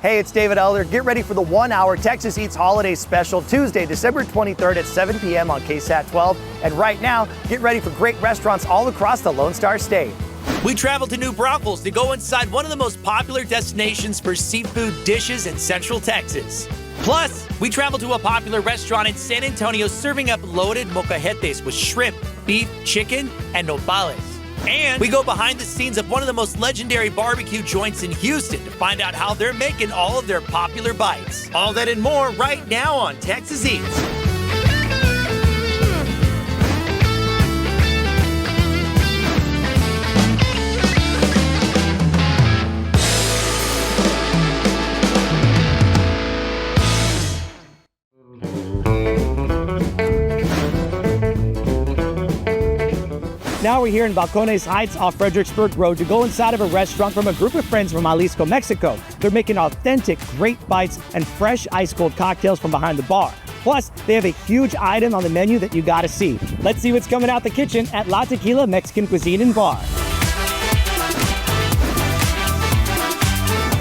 Hey, it's David Elder. Get ready for the 1-hour Texas Eats Holiday Special Tuesday, December 23rd at 7 p.m. on KSAT 12. And right now, get ready for great restaurants all across the Lone Star State. We traveled to New Braunfels to go inside one of the most popular destinations for seafood dishes in Central Texas. Plus, we traveled to a popular restaurant in San Antonio serving up loaded molcajetes with shrimp, beef, chicken, and nopales. And we go behind the scenes of one of the most legendary barbecue joints in Houston to find out how they're making all of their popular bites. All that and more right now on Texas Eats. Now we're here in Balcones Heights off Fredericksburg Road to go inside of a restaurant from a group of friends from Jalisco, Mexico. They're making authentic, great bites and fresh ice-cold cocktails from behind the bar. Plus, they have a huge item on the menu that you gotta see. Let's see what's coming out the kitchen at La Tequila Mexican Cuisine and Bar.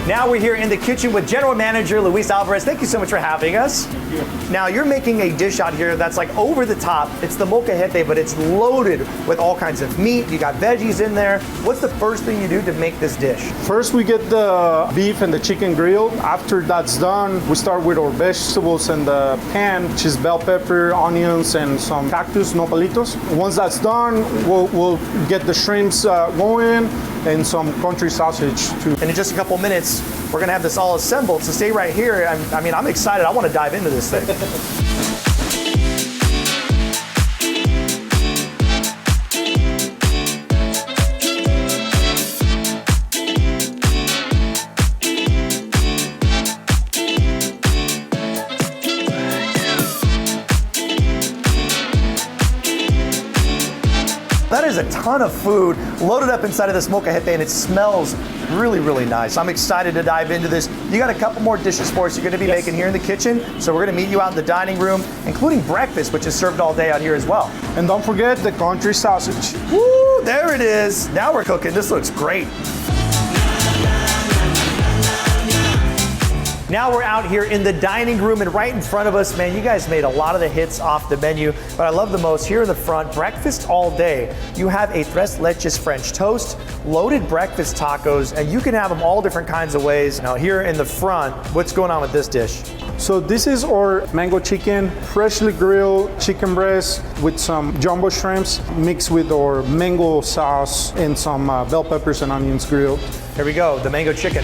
Now we're here in the kitchen with General Manager Luis Alvarez. Thank you so much for having us. Thank you. Now you're making a dish out here that's like over the top. It's the molcajete, but it's loaded with all kinds of meat. You got veggies in there. What's the first thing you do to make this dish? First, we get the beef and the chicken grilled. After that's done, we start with our vegetables in the pan, which is bell pepper, onions, and some cactus nopalitos. Once that's done, we'll get the shrimps going and some country sausage too. And in just a couple minutes, we're gonna have this all assembled. So stay right here. I'm excited. I want to dive into this thing. That is a ton of food loaded up inside of this molcajete, and it smells really, really nice. I'm excited to dive into this. You got a couple more dishes for us you're gonna be making here in the kitchen, so we're gonna meet you out in the dining room, including breakfast, which is served all day out here as well. And don't forget the country sausage. Woo, there it is. Now we're cooking. This looks great. Now we're out here in the dining room, and right in front of us, man, you guys made a lot of the hits off the menu, but I love the most here in the front, breakfast all day. You have a tres leches French toast, loaded breakfast tacos, and you can have them all different kinds of ways. Now here in the front, what's going on with this dish? So this is our mango chicken, freshly grilled chicken breast with some jumbo shrimps mixed with our mango sauce and some bell peppers and onions grilled. Here we go, the mango chicken.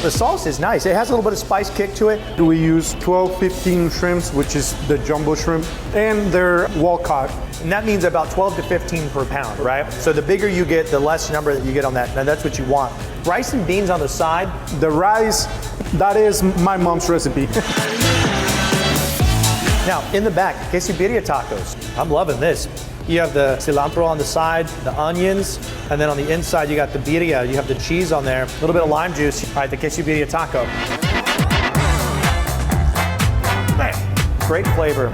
The sauce is nice. It has a little bit of spice kick to it. We use 12-15 shrimps, which is the jumbo shrimp, and they're well-caught. And that means about 12 to 15 per pound, right? So the bigger you get, the less number that you get on that, and that's what you want. Rice and beans on the side. The rice, that is my mom's recipe. Now, in the back, quesadilla tacos. I'm loving this. You have the cilantro on the side, the onions, and then on the inside you got the birria. You have the cheese on there, a little bit of lime juice. All right, the quesadilla taco. Man, great flavor.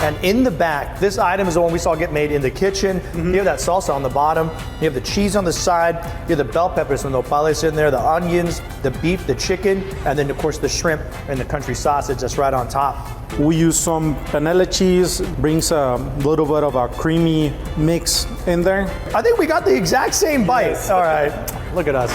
And in the back, this item is the one we saw get made in the kitchen. You have that salsa on the bottom. You have the cheese on the side. You have the bell peppers and nopales in there, the onions, the beef, the chicken, and then of course the shrimp and the country sausage that's right on top. We use some panela cheese, brings a little bit of a creamy mix in there. I think we got the exact same bite. Yes. All right, look at us.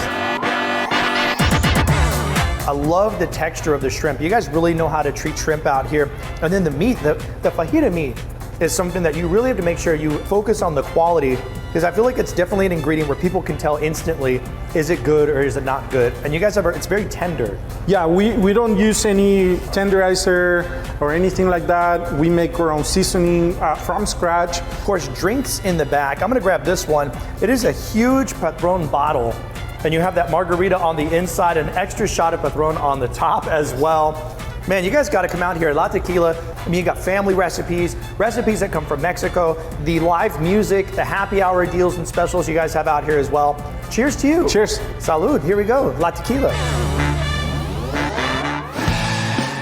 I love the texture of the shrimp. You guys really know how to treat shrimp out here. And then the meat, the fajita meat is something that you really have to make sure you focus on the quality, because I feel like it's definitely an ingredient where people can tell instantly, is it good or is it not good? And you guys it's very tender. Yeah, we don't use any tenderizer or anything like that. We make our own seasoning from scratch. Of course, drinks in the back. I'm gonna grab this one. It is a huge Patron bottle. And you have that margarita on the inside, an extra shot of Patron on the top as well. Man, you guys gotta come out here. La Tequila, I mean, you got family recipes that come from Mexico, the live music, the happy hour deals and specials you guys have out here as well. Cheers to you. Cheers. Salud, here we go, La Tequila.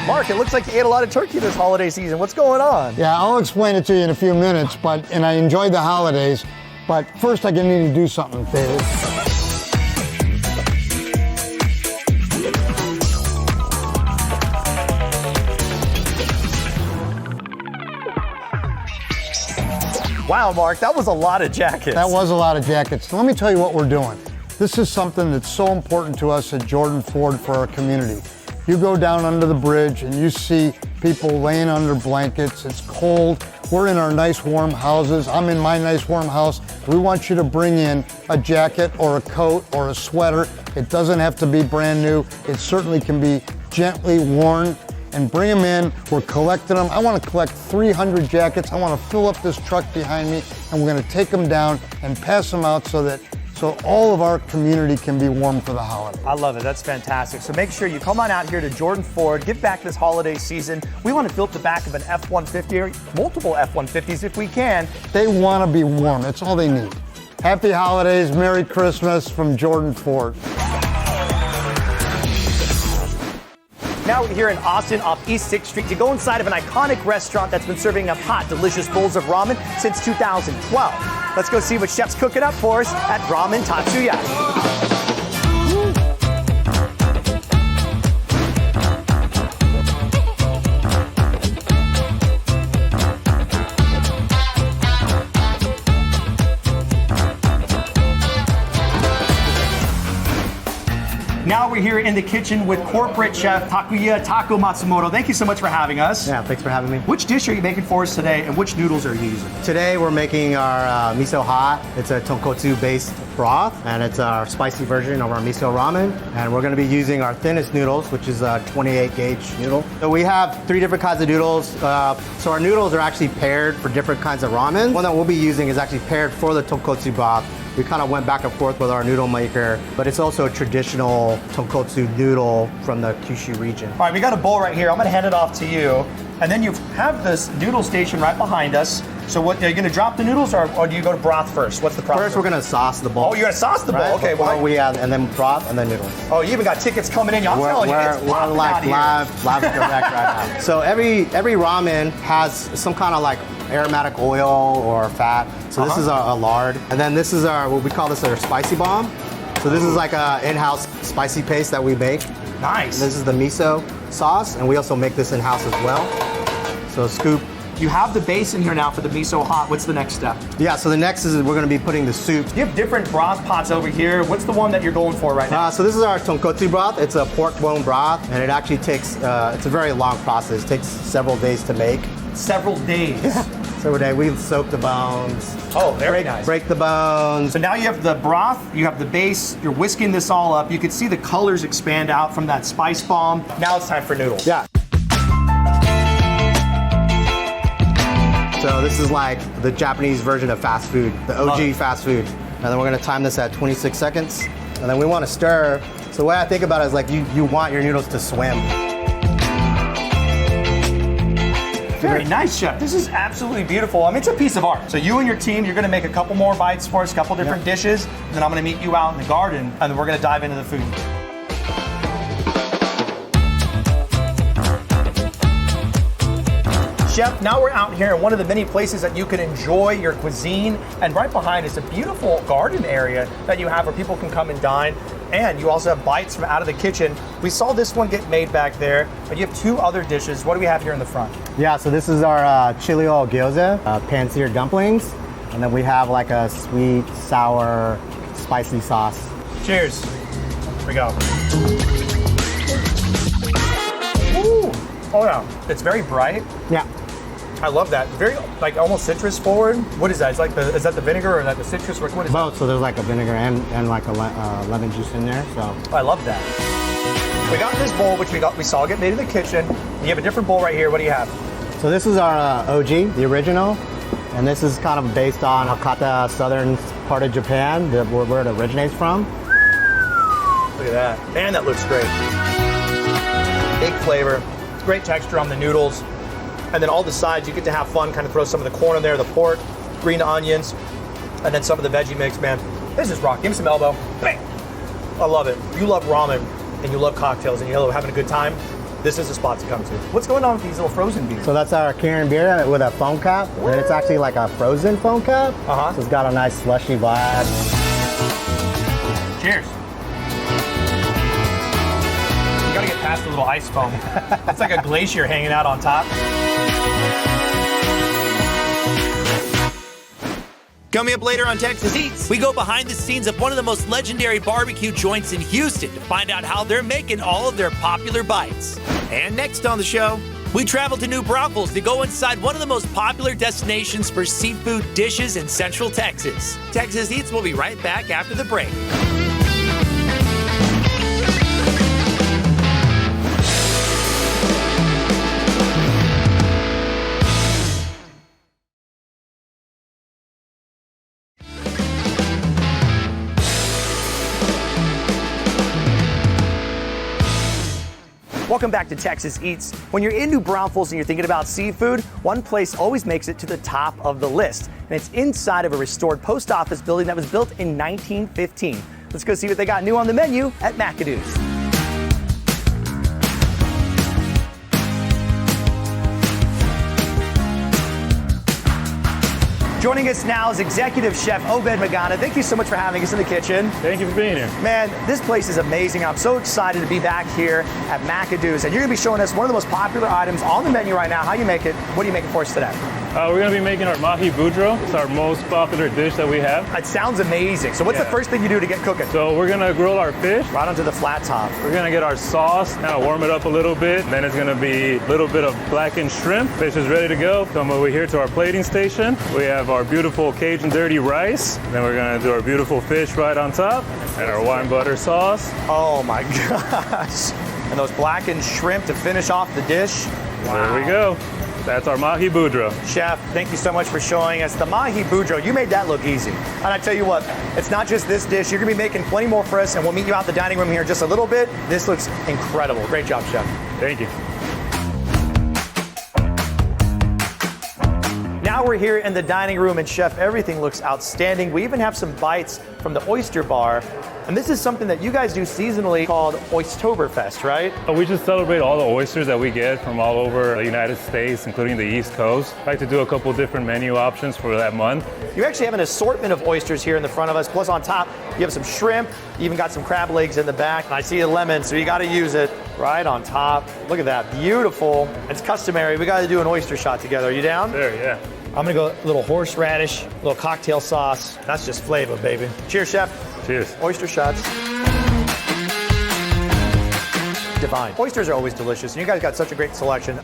Mark, it looks like you ate a lot of turkey this holiday season. What's going on? Yeah, I'll explain it to you in a few minutes, and I enjoyed the holidays, but first I need to do something, David. Wow, Mark, that was a lot of jackets. That was a lot of jackets. Let me tell you what we're doing. This is something that's so important to us at Jordan Ford for our community. You go down under the bridge and you see people laying under blankets. It's cold. We're in our nice warm houses. I'm in my nice warm house. We want you to bring in a jacket or a coat or a sweater. It doesn't have to be brand new. It certainly can be gently worn, and bring them in. We're collecting them. I want to collect 300 jackets. I want to fill up this truck behind me, and we're going to take them down and pass them out so all of our community can be warm for the holiday. I love it. That's fantastic. So make sure you come on out here to Jordan Ford, give back this holiday season. We want to fill up the back of an F-150 or multiple F-150s if we can. They want to be warm. That's all they need. Happy holidays, Merry Christmas from Jordan Ford. Now we're here in Austin off East 6th Street to go inside of an iconic restaurant that's been serving up hot, delicious bowls of ramen since 2012. Let's go see what chef's cooking up for us at Ramen Tatsu-Ya. Now we're here in the kitchen with corporate chef Takuya Tako Matsumoto. Thank you so much for having us. Yeah, thanks for having me. Which dish are you making for us today, and which noodles are you using? Today we're making our miso hot. It's a tonkotsu-based broth, and it's our spicy version of our miso ramen. And we're going to be using our thinnest noodles, which is a 28-gauge noodle. So we have 3 different kinds of noodles. So our noodles are actually paired for different kinds of ramen. One that we'll be using is actually paired for the tonkotsu broth. We kind of went back and forth with our noodle maker, but it's also a traditional tonkotsu noodle from the Kyushu region. All right, we got a bowl right here. I'm gonna hand it off to you. And then you have this noodle station right behind us. So what, are you gonna drop the noodles or do you go to broth first? What's the process? First, we're gonna sauce the bowl. Oh, you're gonna sauce the bowl, right? okay. Before Well, we add, and then broth, and then noodles. oh, you even got tickets coming in. I'm telling you, it's We're popping like out here. live direct right now. So every ramen has some kind of like aromatic oil or fat. So this is a lard, and then this is what we call this our spicy bomb. So this is like a in-house spicy paste that we make. Nice. This is the miso sauce, and we also make this in-house as well. So scoop. You have the base in here now for the miso hot. What's the next step? Yeah, so the next is we're gonna be putting the soup. You have different broth pots over here. What's the one that you're going for right now? So this is our tonkotsu broth. It's a pork bone broth, and it actually takes, it's a very long process. It takes several days to make. Several days. So we soak the bones. Oh, very nice. Break the bones. So now you have the broth, you have the base, you're whisking this all up. You can see the colors expand out from that spice bomb. Now it's time for noodles. Yeah. So this is like the Japanese version of fast food, the OG fast food. And then we're gonna time this at 26 seconds. And then we wanna stir. So the way I think about it is like you want your noodles to swim. Very nice, chef. This is absolutely beautiful. I mean, it's a piece of art. So you and your team, you're gonna make a couple more bites for us, a couple different dishes, and then I'm gonna meet you out in the garden, and then we're gonna dive into the food. Chef, now we're out here in one of the many places that you can enjoy your cuisine, and right behind is a beautiful garden area that you have where people can come and dine, and you also have bites from out of the kitchen. We saw this one get made back there, but you have 2 other dishes. What do we have here in the front? Yeah, so this is our chili oil gyoza, pan-seared dumplings, and then we have like a sweet, sour, spicy sauce. Cheers. Here we go. Ooh. Oh yeah, it's very bright. Yeah. I love that. Very, like, almost citrus forward. What is that? It's like is that the vinegar or is that the citrus? What is Both, so there's like a vinegar and like a lemon juice in there, so. that? I love that. We got this bowl, which we saw get made in the kitchen. You have a different bowl right here. What do you have? So this is our OG, the original, and this is kind of based on Hakata, southern part of Japan, where it originates from. Look at that. Man, that looks great. Big flavor. Great texture on the noodles. And then all the sides, you get to have fun, kind of throw some of the corn in there, the pork, green onions, and then some of the veggie mix, man. This is rock. Give me some elbow. Bang. I love it. You love ramen, and you love cocktails, and you love having a good time. This is the spot to come to. What's going on with these little frozen beers? So that's our Kirin beer with a foam cap, and it's actually like a frozen foam cap. Uh-huh. So it's got a nice slushy vibe. Cheers. You gotta get past the little ice foam. It's like a glacier hanging out on top. Coming up later on Texas Eats, we go behind the scenes of one of the most legendary barbecue joints in Houston to find out how they're making all of their popular bites. And next on the show, we travel to New Braunfels to go inside one of the most popular destinations for seafood dishes in Central Texas. Texas Eats will be right back after the break. Welcome back to Texas Eats. When you're in New Braunfels and you're thinking about seafood, one place always makes it to the top of the list, and it's inside of a restored post office building that was built in 1915. Let's go see what they got new on the menu at McAdoo's. Joining us now is Executive Chef McAdoo. Thank you so much for having us in the kitchen. Thank you for being here. Man, this place is amazing. I'm so excited to be back here at McAdoo's, and you're gonna be showing us one of the most popular items on the menu right now. How you make it? What are you making for us today? We're going to be making our mahi boudreaux. It's our most popular dish that we have. It sounds amazing. So what's the first thing you do to get cooking? So we're going to grill our fish. Right onto the flat top. We're going to get our sauce, kind of warm it up a little bit. Then it's going to be a little bit of blackened shrimp. Fish is ready to go. Come over here to our plating station. We have our beautiful Cajun dirty rice. Then we're going to do our beautiful fish right on top. And our wine butter sauce. Oh my gosh. And those blackened shrimp to finish off the dish. Wow. There we go. That's our mahi boudreaux. Chef, thank you so much for showing us the mahi boudreaux. You made that look easy. And I tell you what, it's not just this dish. You're gonna be making plenty more for us, and we'll meet you out the dining room here in just a little bit. This looks incredible. Great job, Chef. Thank you. Now we're here in the dining room, and Chef, everything looks outstanding. We even have some bites from the oyster bar. And this is something that you guys do seasonally called Oystoberfest, right? We just celebrate all the oysters that we get from all over the United States, including the East Coast. I like to do a couple different menu options for that month. You actually have an assortment of oysters here in the front of us. Plus on top, you have some shrimp. You even got some crab legs in the back. And I see a lemon, so you got to use it right on top. Look at that, beautiful. It's customary. We got to do an oyster shot together. Are you down? Sure, yeah. I'm gonna go a little horseradish, a little cocktail sauce. That's just flavor, baby. Cheers, Chef. Cheers. Oyster shots. Divine. Oysters are always delicious, and you guys got such a great selection.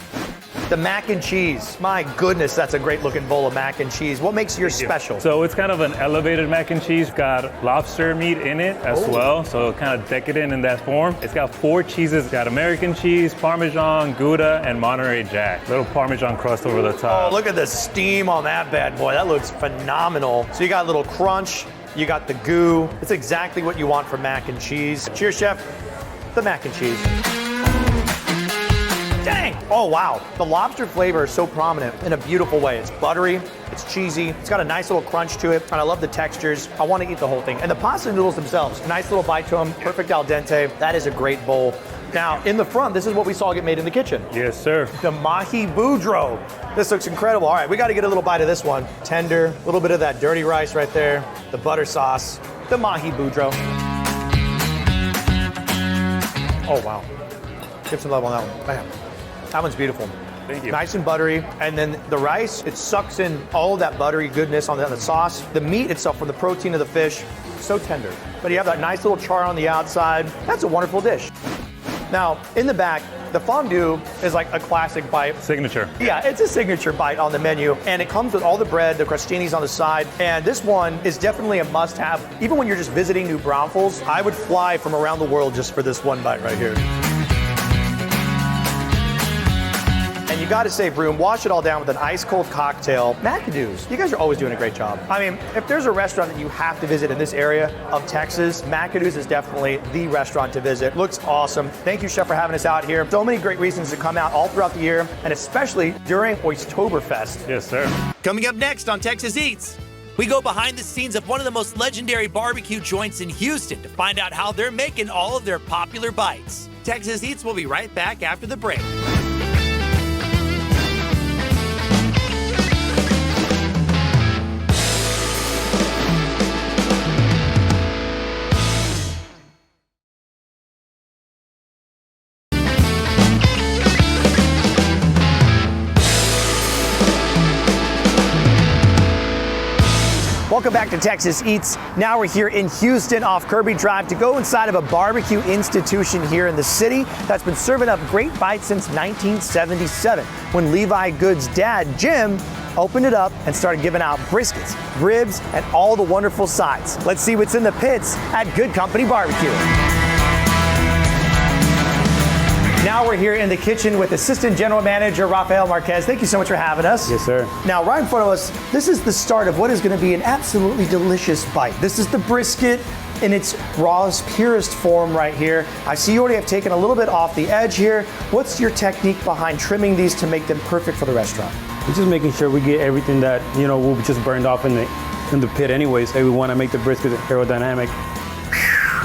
The mac and cheese. My goodness, that's a great looking bowl of mac and cheese. What makes yours special? So it's kind of an elevated mac and cheese. Got lobster meat in it as well, so kind of decadent in that form. It's got 4 cheeses. It's got American cheese, Parmesan, Gouda, and Monterey Jack. Little Parmesan crust over the top. Oh, look at the steam on that bad boy. That looks phenomenal. So you got a little crunch, you got the goo. It's exactly what you want for mac and cheese. Cheers, Chef. The mac and cheese. Dang! Oh, wow. The lobster flavor is so prominent in a beautiful way. It's buttery, it's cheesy, it's got a nice little crunch to it, and I love the textures. I want to eat the whole thing. And the pasta noodles themselves, nice little bite to them, perfect al dente. That is a great bowl. Now, in the front, this is what we saw get made in the kitchen. Yes, sir. The mahi boudreaux. This looks incredible. All right, we got to get a little bite of this one. Tender, a little bit of that dirty rice right there, the butter sauce, the mahi boudreaux. Oh, wow. Give some love on that one. Bam. That one's beautiful. Thank you. Nice and buttery. And then the rice, it sucks in all of that buttery goodness on the sauce. The meat itself, from the protein of the fish, so tender. But you have that nice little char on the outside. That's a wonderful dish. Now, in the back, the fondue is like a classic bite. Signature. Yeah, it's a signature bite on the menu, and it comes with all the bread, the crostinis on the side, and this one is definitely a must-have. Even when you're just visiting New Braunfels, I would fly from around the world just for this one bite right here. And you gotta say, Broom, wash it all down with an ice-cold cocktail. McAdoo's, you guys are always doing a great job. I mean, if there's a restaurant that you have to visit in this area of Texas, McAdoo's is definitely the restaurant to visit. Looks awesome. Thank you, Chef, for having us out here. So many great reasons to come out all throughout the year, and especially during Oystoberfest. Yes, sir. Coming up next on Texas Eats, we go behind the scenes of one of the most legendary barbecue joints in Houston to find out how they're making all of their popular bites. Texas Eats will be right back after the break. Welcome back to Texas Eats. Now we're here in Houston off Kirby Drive to go inside of a barbecue institution here in the city that's been serving up great bites since 1977 when Levi Goode's dad, Jim, opened it up and started giving out briskets, ribs, and all the wonderful sides. Let's see what's in the pits at Goode Company Barbecue. Now we're here in the kitchen with Assistant General Manager Rafael Marquez. Thank you so much for having us. Yes, sir. Now, right in front of us, this is the start of what is going to be an absolutely delicious bite. This is the brisket in its rawest, purest form right here. I see you already have taken a little bit off the edge here. What's your technique behind trimming these to make them perfect for the restaurant? We're just making sure we get everything that, will just burned off in the pit anyways. So we want to make the brisket aerodynamic.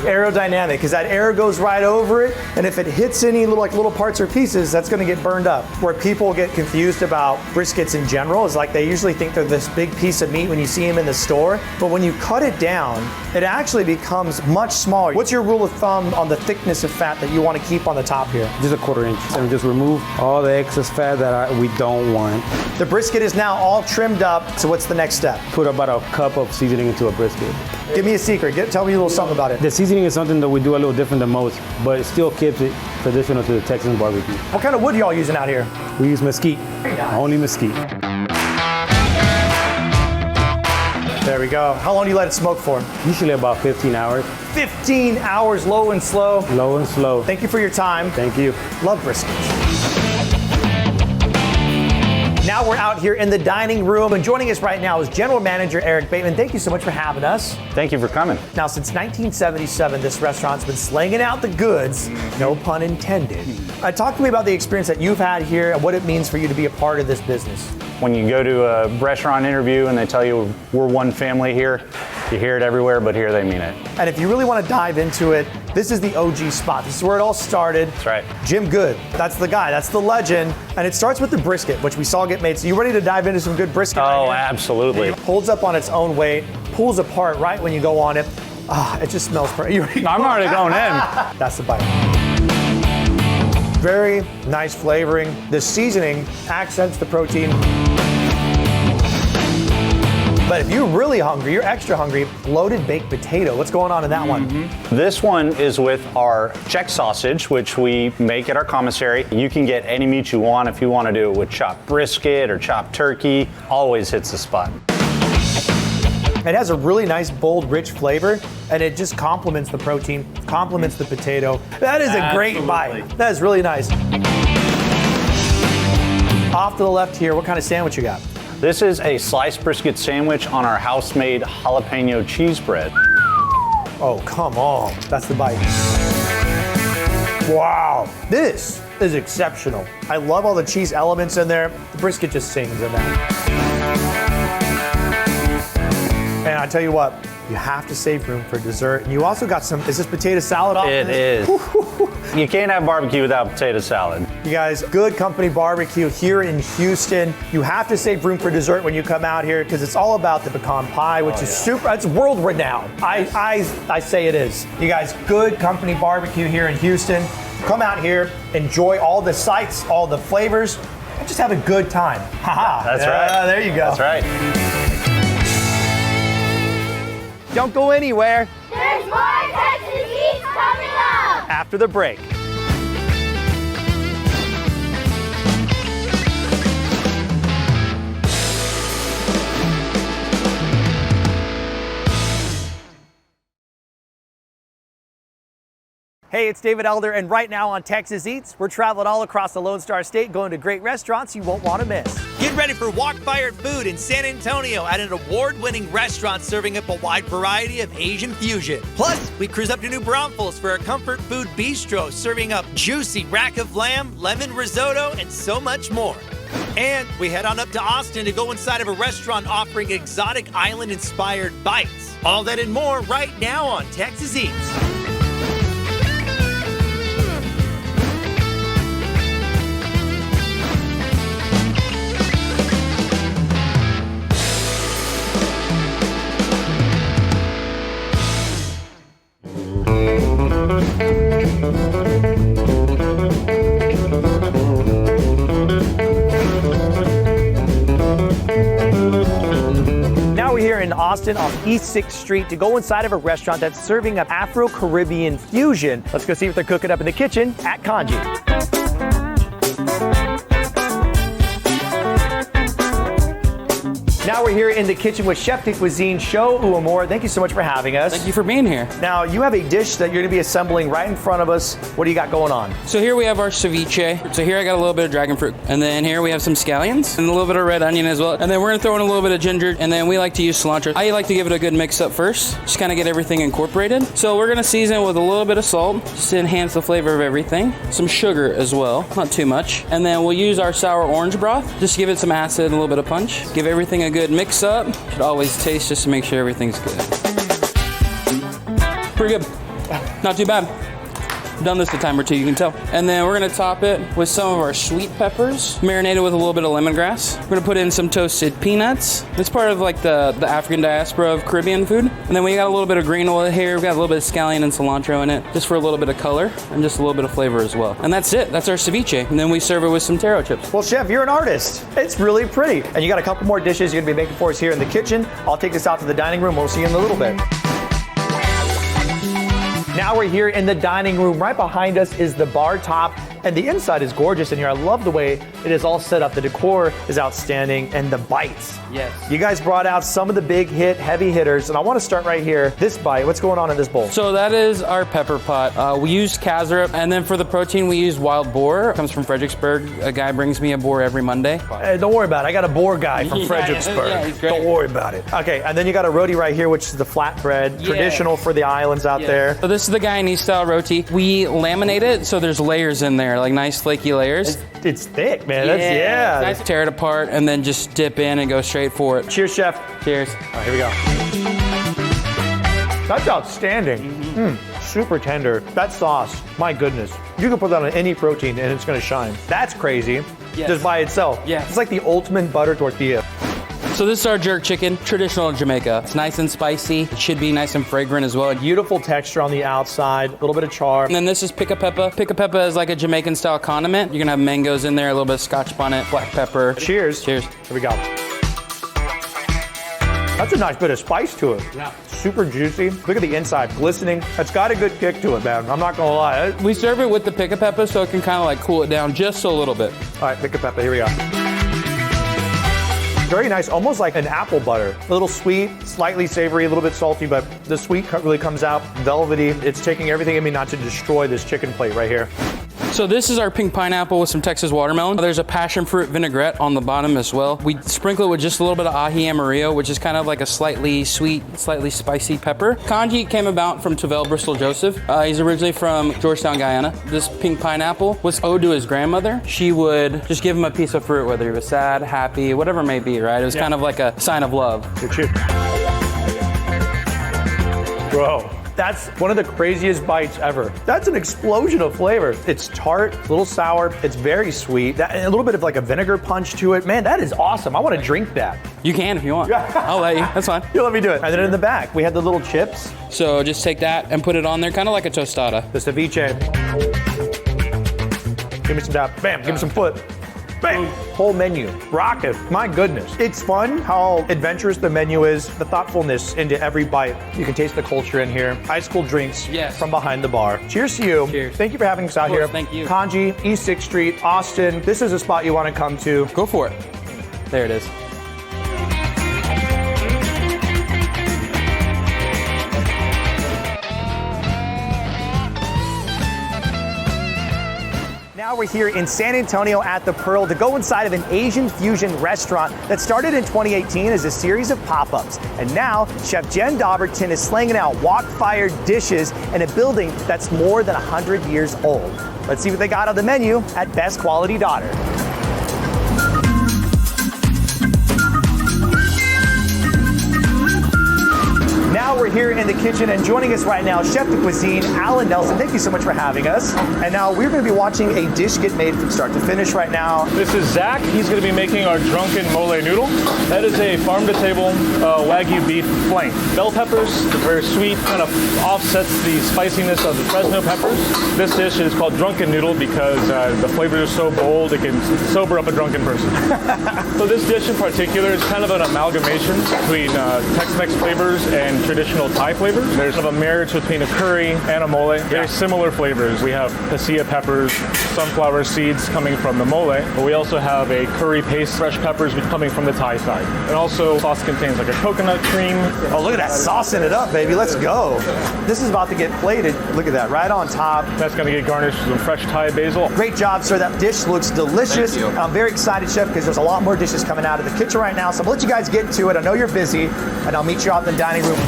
Aerodynamic, because that air goes right over it, and if it hits any little parts or pieces, that's going to get burned up. Where people get confused about briskets in general is like they usually think they're this big piece of meat when you see them in the store, but when you cut it down, it actually becomes much smaller. What's your rule of thumb on the thickness of fat that you want to keep on the top here? Just a 1/4 inch. And just remove all the excess fat that we don't want. The brisket is now all trimmed up, so what's the next step? Put about a cup of seasoning into a brisket. Give me a secret. Tell me a little something about it. The seasoning is something that we do a little different than most, but it still keeps it traditional to the Texan barbecue. What kind of wood y'all using out here? We use mesquite, only mesquite. There we go. How long do you let it smoke for? Usually about 15 hours. 15 hours, low and slow. Low and slow. Thank you for your time. Thank you. Love briskets. Now we're out here in the dining room, and joining us right now is General Manager Eric Bateman. Thank you so much for having us. Thank you for coming. Now, since 1977, this restaurant's been slinging out the goods, no pun intended. Talk to me about the experience that you've had here and what it means for you to be a part of this business. When you go to a restaurant interview and they tell you we're one family here, you hear it everywhere, but here they mean it. And if you really want to dive into it, this is the OG spot. This is where it all started. That's right. Jim Goode, that's the guy, that's the legend. And it starts with the brisket, which we saw get made. So you ready to dive into some good brisket? Oh, right here? absolutely. It holds up on its own weight, pulls apart right when you go on it. It just smells perfect. I'm already going in. That's the bite. Very nice flavoring. The seasoning accents the protein. But if you're really hungry, you're extra hungry, loaded baked potato. What's going on in that one? This one is with our Czech sausage, which we make at our commissary. You can get any meat you want if you want to do it with chopped brisket or chopped turkey. Always hits the spot. It has a really nice, bold, rich flavor, and it just complements the protein, complements the potato. That is a great bite. That is really nice. Off to the left here, what kind of sandwich you got? This is a sliced brisket sandwich on our house-made jalapeno cheese bread. Oh, come on. That's the bite. Wow. This is exceptional. I love all the cheese elements in there. The brisket just sings in that. And I tell you what, you have to save room for dessert. And you also got some, is this potato salad off? It is. You can't have barbecue without potato salad. You guys, Goode Company Barbecue here in Houston. You have to save room for dessert when you come out here because it's all about the pecan pie, which is super, it's world renowned. I say it is. You guys, Goode Company Barbecue here in Houston. Come out here, enjoy all the sights, all the flavors, and just have a good time. Haha. That's right. There you go. That's right. Don't go anywhere. There's more Texas Eats coming up! After the break. Hey, it's David Elder, and right now on Texas Eats, we're traveling all across the Lone Star State, going to great restaurants you won't want to miss. Get ready for wok-fired food in San Antonio at an award-winning restaurant serving up a wide variety of Asian fusion. Plus, we cruise up to New Braunfels for a comfort food bistro serving up juicy rack of lamb, lemon risotto, and so much more. And we head on up to Austin to go inside of a restaurant offering exotic island-inspired bites. All that and more right now on Texas Eats. Austin off East 6th Street to go inside of a restaurant that's serving up Afro-Caribbean fusion. Let's go see what they're cooking up in the kitchen at Canje. Now we're here in the kitchen with Chef de Cuisine, Sho Uemura. Thank you so much for having us. Thank you for being here. Now, you have a dish that you're gonna be assembling right in front of us. What do you got going on? So here we have our ceviche. So here I got a little bit of dragon fruit. And then here we have some scallions and a little bit of red onion as well. And then we're gonna throw in a little bit of ginger. And then we like to use cilantro. I like to give it a good mix up first, just kind of get everything incorporated. So we're gonna season it with a little bit of salt, just to enhance the flavor of everything. Some sugar as well, not too much. And then we'll use our sour orange broth, just to give it some acid and a little bit of punch. Give everything a good mix up. Should always taste just to make sure everything's good. Pretty good. Not too bad. Done this a time or two, you can tell. And then we're gonna top it with some of our sweet peppers, marinated with a little bit of lemongrass. We're gonna put in some toasted peanuts. It's part of like the African diaspora of Caribbean food. And then we got a little bit of green oil here. We've got a little bit of scallion and cilantro in it, just for a little bit of color and just a little bit of flavor as well. And that's it, that's our ceviche. And then we serve it with some taro chips. Well, Chef, you're an artist. It's really pretty. And you got a couple more dishes you're gonna be making for us here in the kitchen. I'll take this out to the dining room. We'll see you in a little bit. Now we're here in the dining room. Right behind us is the bar top, and the inside is gorgeous in here. I love the way it is all set up. The decor is outstanding, and the bites. Yes. You guys brought out some of the big heavy hitters, and I want to start right here. This bite, what's going on in this bowl? So that is our pepper pot. We used casserole, and then for the protein we use wild boar. It comes from Fredericksburg. A guy brings me a boar every Monday. Hey, don't worry about it. I got a boar guy from Yeah, Fredericksburg. yeah, he's great. Don't worry about it. Okay, and then you got a roti right here, which is the flatbread, Yeah. traditional for the islands out there. So this is the Guyanese style roti. We laminate it so there's layers in there, like nice flaky layers. It's thick, man. That's Nice. Tear it apart and then just dip in and go straight for it. Cheers, Chef. Cheers. All right, here we go. That's outstanding. Super tender. That sauce, my goodness. You can put that on any protein and it's gonna shine. That's crazy, Yes. just by itself. Yes. It's like the ultimate butter tortilla. So this is our jerk chicken, traditional in Jamaica. It's nice and spicy. It should be nice and fragrant as well. Beautiful texture on the outside, a little bit of char. And then this is pica peppa. Pica peppa is like a Jamaican style condiment. You're gonna have mangoes in there, a little bit of scotch bonnet, black pepper. Cheers. Cheers. Here we go. That's a nice bit of spice to it. Yeah. Super juicy. Look at the inside, glistening. It's got a good kick to it, man. I'm not gonna lie. We serve it with the pica peppa so it can kind of like cool it down just a little bit. All right, pick a pepper, here we go. Very nice, almost like an apple butter. A little sweet, slightly savory, a little bit salty, but the sweet really comes out velvety. It's taking everything in me not to destroy this chicken plate right here. So this is our pink pineapple with some Texas watermelon. There's a passion fruit vinaigrette on the bottom as well. We sprinkle it with just a little bit of ají amarillo, which is kind of like a slightly sweet, slightly spicy pepper. Canje came about from Tavel Bristol Joseph. He's originally from Georgetown, Guyana. This pink pineapple was owed to his grandmother. She would just give him a piece of fruit, whether he was sad, happy, whatever it may be, right? It was kind of like a sign of love. Bro, that's one of the craziest bites ever. That's an explosion of flavor. It's tart, a little sour, it's very sweet. And a little bit of like a vinegar punch to it. Man, that is awesome. I want to drink that. You can if you want. I'll let you, that's fine. You let me do it. And then in the back, we had the little chips. So just take that and put it on there, kind of like a tostada. The ceviche. Give me some dap. Bam, give me some foot. Bam. Whole menu, rocket. My goodness. It's fun how adventurous the menu is, the thoughtfulness into every bite. You can taste the culture in here. Ice cold drinks from behind the bar. Cheers to you. Cheers. Thank you for having us out here. Thank you. Canje, East 6th Street, Austin. This is a spot you want to come to. Go for it. There it is. Now we're here in San Antonio at the Pearl to go inside of an Asian fusion restaurant that started in 2018 as a series of pop-ups. And now Chef Jen Dauberton is slanging out wok-fired dishes in a building that's more than 100 years old. Let's see what they got on the menu at Best Quality Daughter. Now we're here in the kitchen, and joining us right now, Chef de Cuisine, Alan Nelson. Thank you so much for having us. And now we're going to be watching a dish get made from start to finish right now. This is Zach. He's going to be making our drunken mole noodle. That is a farm-to-table Wagyu beef flank. Bell peppers, very sweet, kind of offsets the spiciness of the Fresno peppers. This dish is called drunken noodle because the flavors are so bold it can sober up a drunken person. So this dish in particular is kind of an amalgamation between Tex-Mex flavors and traditional Thai flavors. There's a marriage between a curry and a mole. Very similar flavors. We have cassia peppers, sunflower seeds coming from the mole, but we also have a curry paste, fresh peppers coming from the Thai side. And also sauce contains like a coconut cream. Oh, look at that, saucing it up, baby. Let's go. This is about to get plated. Look at that, right on top. That's going to get garnished with some fresh Thai basil. Great job, sir. That dish looks delicious. I'm very excited, Chef, because there's a lot more dishes coming out of the kitchen right now. So I'm going to let you guys get to it. I know you're busy, and I'll meet you out in the dining room.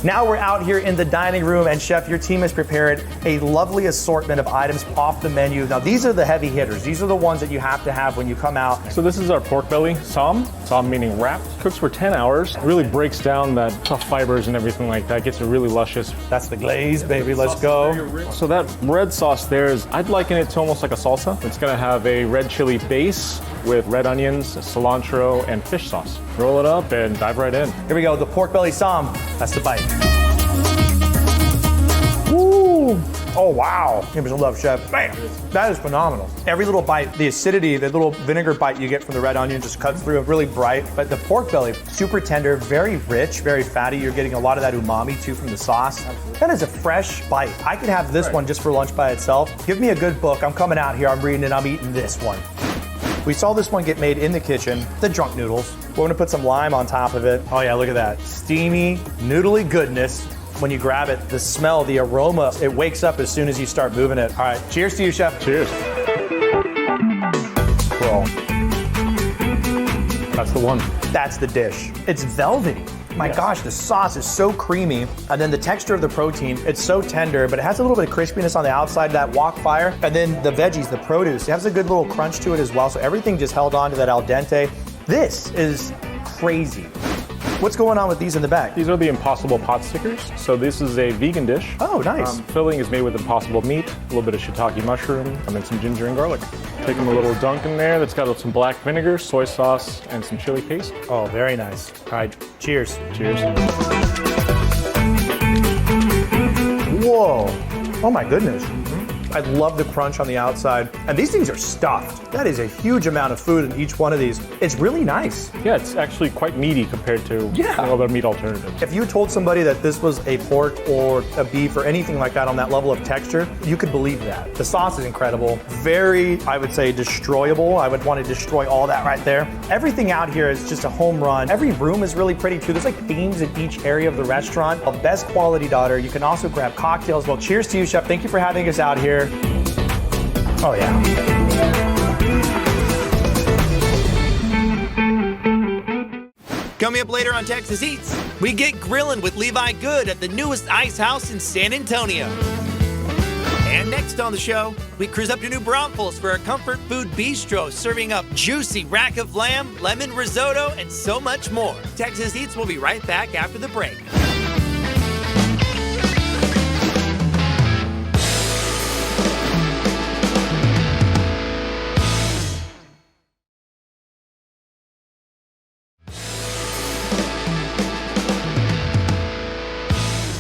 Now we're out here in the dining room, and Chef, your team has prepared a lovely assortment of items off the menu. Now, these are the heavy hitters. These are the ones that you have to have when you come out. So this is our pork belly som. Som meaning wrapped. Cooks for 10 hours. Really breaks down that tough fibers and everything like that. Gets it really luscious. That's the glaze, baby. Let's go. So that red sauce there is, I'd liken it to almost like a salsa. It's going to have a red chili base with red onions, cilantro, and fish sauce. Roll it up and dive right in. Here we go, the pork belly som. That's the bite. Woo! Oh, wow. Give me some love, Chef. Bam! That is phenomenal. Every little bite, the acidity, the little vinegar bite you get from the red onion just cuts through, really bright. But the pork belly, super tender, very rich, very fatty. You're getting a lot of that umami, too, from the sauce. That is a fresh bite. I could have this one just for lunch by itself. Give me a good book. I'm coming out here, I'm reading it, I'm eating this one. We saw this one get made in the kitchen, the drunk noodles. We're gonna put some lime on top of it. Oh yeah, look at that. Steamy, noodly goodness. When you grab it, the smell, the aroma, it wakes up as soon as you start moving it. All right, cheers to you, Chef. Cheers. Cool. That's the one. That's the dish. It's velvety. My gosh, the sauce is so creamy. And then the texture of the protein, it's so tender, but it has a little bit of crispiness on the outside, that wok-fire. And then the veggies, the produce, it has a good little crunch to it as well. So everything just held on to that al dente. This is crazy. What's going on with these in the back? These are the Impossible pot stickers. So this is a vegan dish. Oh, nice. Filling is made with Impossible meat, a little bit of shiitake mushroom, and then some ginger and garlic. Take them a little dunk in there. That's got some black vinegar, soy sauce, and some chili paste. Oh, very nice. All right, cheers. Cheers. Whoa. Oh my goodness. I love the crunch on the outside. And these things are stuffed. That is a huge amount of food in each one of these. It's really nice. Yeah, it's actually quite meaty compared to other meat alternatives. If you told somebody that this was a pork or a beef or anything like that on that level of texture, you could believe that. The sauce is incredible. Very, I would say, destroyable. I would want to destroy all that right there. Everything out here is just a home run. Every room is really pretty too. There's like themes in each area of the restaurant. A best quality daughter. You can also grab cocktails. Well, cheers to you, Chef. Thank you for having us out here. Oh yeah. Coming up later on Texas Eats, we get grilling with Levi Goode at the newest ice house in San Antonio. And next on the show, we cruise up to New Braunfels for a comfort food bistro serving up juicy rack of lamb, lemon risotto, and so much more. Texas Eats will be right back after the break.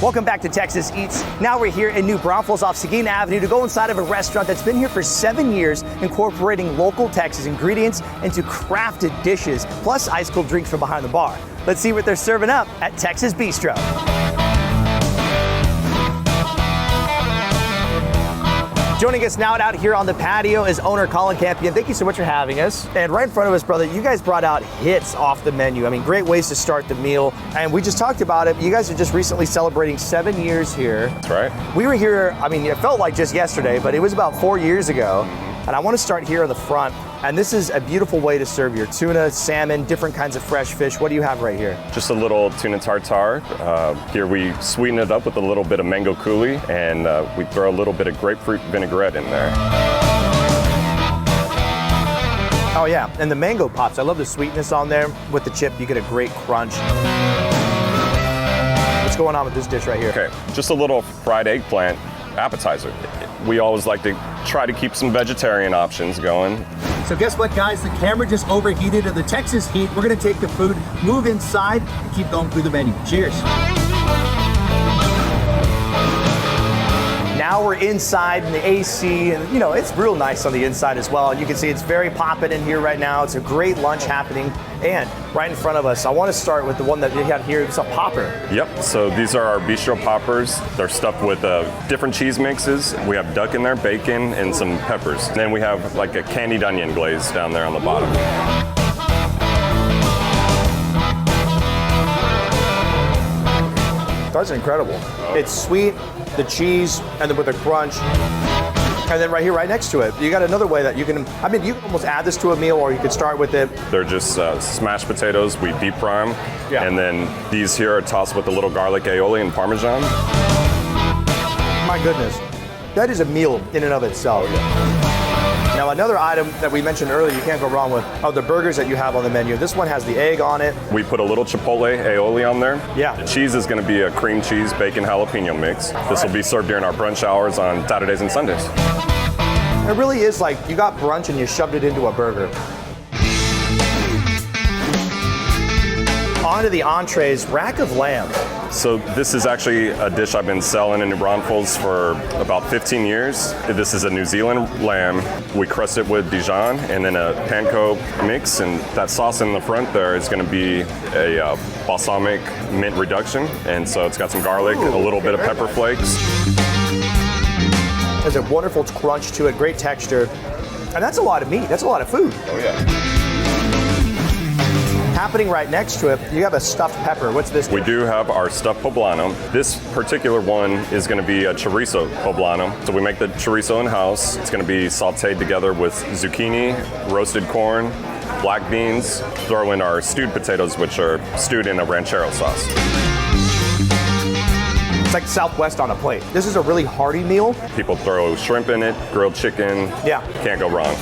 Welcome back to Texas Eats. Now we're here in New Braunfels off Seguin Avenue to go inside of a restaurant that's been here for 7 years, incorporating local Texas ingredients into crafted dishes, plus ice cold drinks from behind the bar. Let's see what they're serving up at Texas Bistro. Joining us now out here on the patio is owner Colin Campion. Thank you so much for having us. And right in front of us, brother, you guys brought out hits off the menu. I mean, great ways to start the meal. And we just talked about it. You guys are just recently celebrating 7 years here. That's right. We were here, I mean, it felt like just yesterday, but it was about 4 years ago. And I want to start here in the front. And this is a beautiful way to serve your tuna, salmon, different kinds of fresh fish. What do you have right here? Just a little tuna tartare. Here we sweeten it up with a little bit of mango coulis, and we throw a little bit of grapefruit vinaigrette in there. Oh yeah, and the mango pops. I love the sweetness on there. With the chip, you get a great crunch. What's going on with this dish right here? Okay, just a little fried eggplant appetizer. We always like to try to keep some vegetarian options going. So guess what, guys? The camera just overheated in the Texas heat. We're gonna take the food, move inside, and keep going through the menu. Cheers. Now we're inside in the AC, and you know, it's real nice on the inside as well. You can see it's very popping in here right now. It's a great lunch happening. And right in front of us, I want to start with the one that we have here. It's a popper. Yep, so these are our bistro poppers. They're stuffed with different cheese mixes. We have duck in there, bacon, and some peppers. And then we have like a candied onion glaze down there on the bottom. That's incredible. It's sweet, the cheese, and then with the crunch. And then right here, right next to it, you got another way that you can, I mean, you can almost add this to a meal, or you could start with it. They're just smashed potatoes. We deep fry them. Yeah. And then these here are tossed with a little garlic aioli and Parmesan. My goodness, that is a meal in and of itself. Now another item that we mentioned earlier you can't go wrong with are the burgers that you have on the menu. This one has the egg on it. We put a little chipotle aioli on there. Yeah. The cheese is going to be a cream cheese bacon jalapeno mix. This will be served during our brunch hours on Saturdays and Sundays. It really is like you got brunch and you shoved it into a burger. On to the entrees, rack of lamb. So this is actually a dish I've been selling in New Braunfels for about 15 years. This is a New Zealand lamb. We crust it with Dijon and then a panko mix, and that sauce in the front there is going to be a balsamic mint reduction, and so it's got some garlic, a little bit of pepper flakes. There's a wonderful crunch to it, great texture, and that's a lot of meat. That's a lot of food. Oh yeah. Happening right next to it, you have a stuffed pepper. What's this? We do have our stuffed poblano. This particular one is going to be a chorizo poblano. So we make the chorizo in-house. It's going to be sauteed together with zucchini, roasted corn, black beans. Throw in our stewed potatoes, which are stewed in a ranchero sauce. It's like Southwest on a plate. This is a really hearty meal. People throw shrimp in it, grilled chicken. Yeah. Can't go wrong.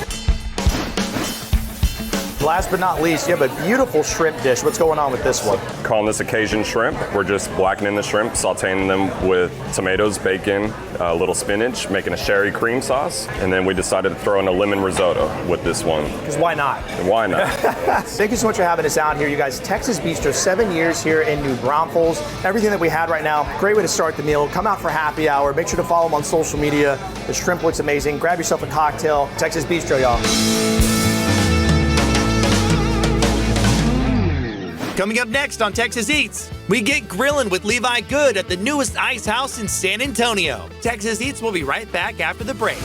Last but not least, you have a beautiful shrimp dish. What's going on with this one? Calling this a Cajun shrimp. We're just blackening the shrimp, sauteing them with tomatoes, bacon, a little spinach, making a sherry cream sauce, and then we decided to throw in a lemon risotto with this one. Because why not? Why not? Thank you so much for having us out here, you guys. Texas Bistro, 7 years here in New Braunfels. Everything that we had right now, great way to start the meal. Come out for happy hour. Make sure to follow them on social media. The shrimp looks amazing. Grab yourself a cocktail. Texas Bistro, y'all. Coming up next on Texas Eats, we get grilling with Levi Goode at the newest ice house in San Antonio. Texas Eats will be right back after the break.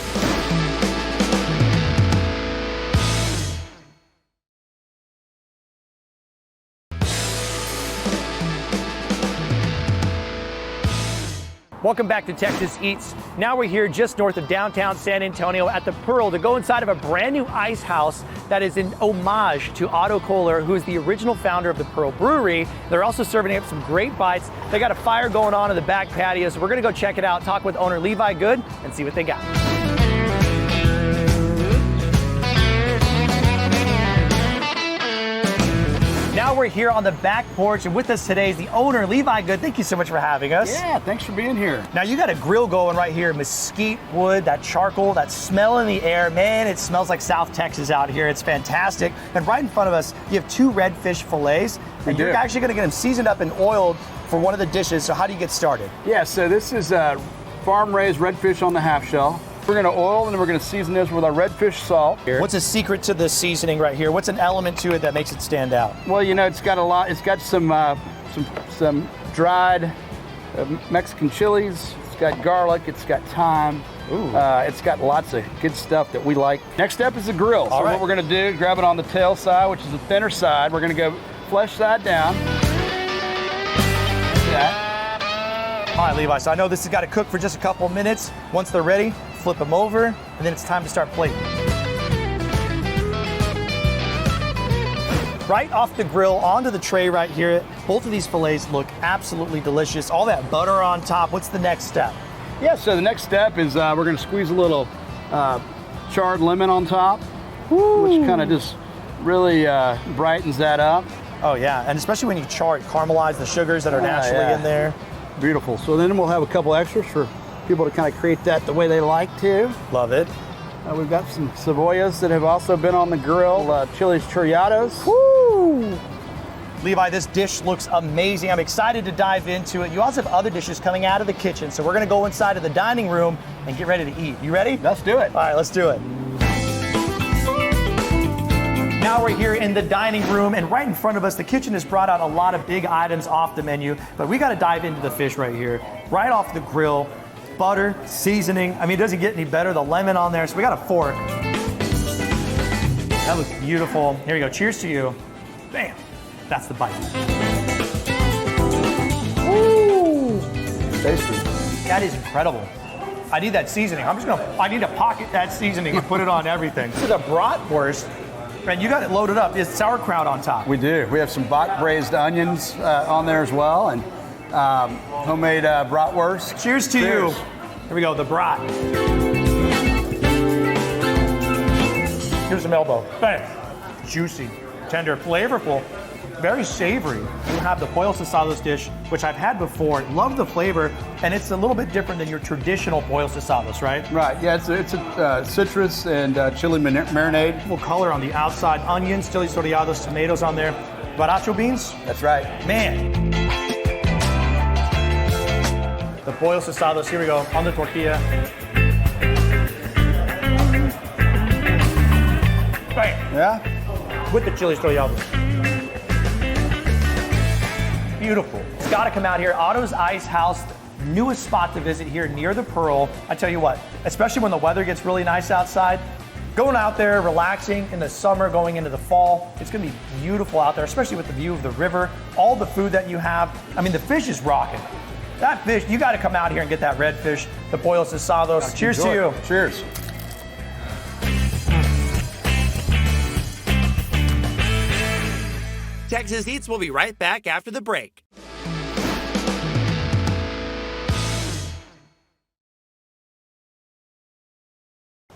Welcome back to Texas Eats. Now we're here just north of downtown San Antonio at the Pearl to go inside of a brand new ice house that is an homage to Otto, who is the original founder of the Pearl Brewery. They're also serving up some great bites. They got a fire going on in the back patio, so we're gonna go check it out, talk with owner Levi Goode, and see what they got. Now we're here on the back porch, and with us today is the owner, Levi Goode. Thank you so much for having us. Yeah, thanks for being here. Now you got a grill going right here, mesquite wood, that charcoal, that smell in the air. Man, it smells like South Texas out here. It's fantastic. And right in front of us, you have 2 redfish fillets, and you're actually gonna get them seasoned up and oiled for one of the dishes. So how do you get started? Yeah, so this is farm-raised redfish on the half shell. We're gonna oil and then we're gonna season this with our redfish salt. What's a secret to the seasoning right here? What's an element to it that makes it stand out? Well, you know, it's got a lot. It's got some dried Mexican chilies. It's got garlic. It's got thyme. It's got lots of good stuff that we like. Next step is the grill. So what we're gonna do, grab it on the tail side, which is the thinner side. We're gonna go flesh side down. Like that. All right, Levi, so I know this has got to cook for just a couple of minutes. Once they're ready, flip them over, and then it's time to start plating. Right off the grill, onto the tray right here. Both of these fillets look absolutely delicious. All that butter on top. What's the next step? Yeah, so the next step is we're gonna squeeze a little charred lemon on top. which kind of just really brightens that up. Oh yeah, and especially when you caramelize the sugars that are naturally in there. Beautiful. So then we'll have a couple extras for people to kind of create that the way they like to. Love it. We've got some cebollas that have also been on the grill, chiles choreados. Woo! Levi, this dish looks amazing. I'm excited to dive into it. You also have other dishes coming out of the kitchen, so we're gonna go inside of the dining room and get ready to eat. You ready? Let's do it. All right, let's do it. Now we're here in the dining room, and right in front of us, the kitchen has brought out a lot of big items off the menu, but we gotta dive into the fish right here. Right off the grill, butter, seasoning. I mean, it doesn't get any better. The lemon on there, so we got a fork. That looks beautiful. Here we go, cheers to you. Bam, that's the bite. Ooh, tasty. That is incredible. I need that seasoning. I need to pocket that seasoning and put it on everything. This is a bratwurst. And you got it loaded up. It's sauerkraut on top. We do. We have some braised onions on there as well, and homemade bratwurst. Cheers to you. Here we go, the brat. Here's some elbow. Bang. Juicy, tender, flavorful, very savory. You have the pollo salsados dish, which I've had before. Love the flavor, and it's a little bit different than your traditional pollo salsados, right? Right, yeah, it's a citrus and chili marinade. A little color on the outside, onions, chiles toreados, tomatoes on there. Baracho beans? That's right. Man. The pollo salsados, here we go, on the tortilla. Bam. Yeah? With the chiles toreados. Beautiful. It's got to come out here. Otto's Ice House, newest spot to visit here near the Pearl. I tell you what, especially when the weather gets really nice outside, going out there, relaxing in the summer, going into the fall, it's going to be beautiful out there, especially with the view of the river, all the food that you have. I mean, the fish is rocking. That fish, you got to come out here and get that red fish, the pollo salsados. Cheers to you. Cheers. Texas Eats will be right back after the break.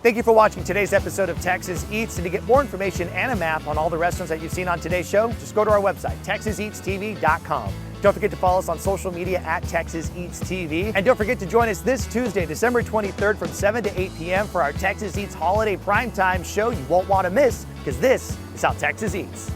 Thank you for watching today's episode of Texas Eats. And to get more information and a map on all the restaurants that you've seen on today's show, just go to our website, texaseatstv.com. Don't forget to follow us on social media at Texas Eats TV. And don't forget to join us this Tuesday, December 23rd from 7 to 8 p.m. for our Texas Eats Holiday Primetime show you won't want to miss, because this is how Texas Eats.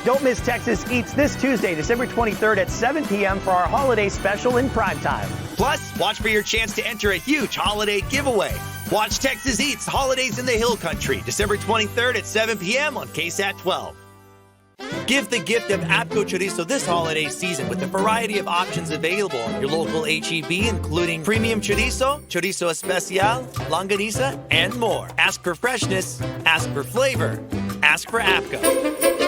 Don't miss Texas Eats this Tuesday, December 23rd at 7 p.m. for our holiday special in primetime. Plus, watch for your chance to enter a huge holiday giveaway. Watch Texas Eats Holidays in the Hill Country, December 23rd at 7 p.m. on KSAT 12. Give the gift of Apco Chorizo this holiday season with a variety of options available at your local H-E-B, including premium chorizo, chorizo especial, longaniza, and more. Ask for freshness, ask for flavor, ask for Apco.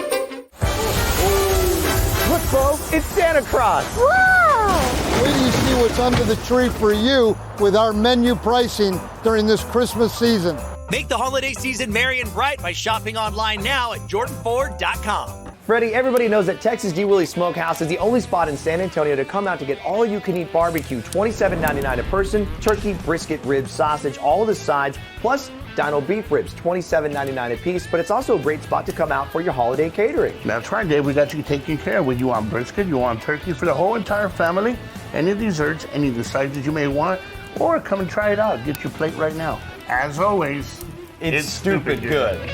Look, folks, it's Santa Claus. Wow! Wait till you see what's under the tree for you with our menu pricing during this Christmas season. Make the holiday season merry and bright by shopping online now at jordanford.com. Freddie, everybody knows that Texas G. Willie's Smokehouse is the only spot in San Antonio to come out to get all-you-can-eat barbecue, $27.99 a person, turkey, brisket, ribs, sausage, all of the sides, plus dino beef ribs, $27.99 a piece, but it's also a great spot to come out for your holiday catering. That's right, Dave. We got you taken care of. Whether you want brisket, you want turkey for the whole entire family, any desserts, any of the sides that you may want, or come and try it out. Get your plate right now. As always, it's stupid good.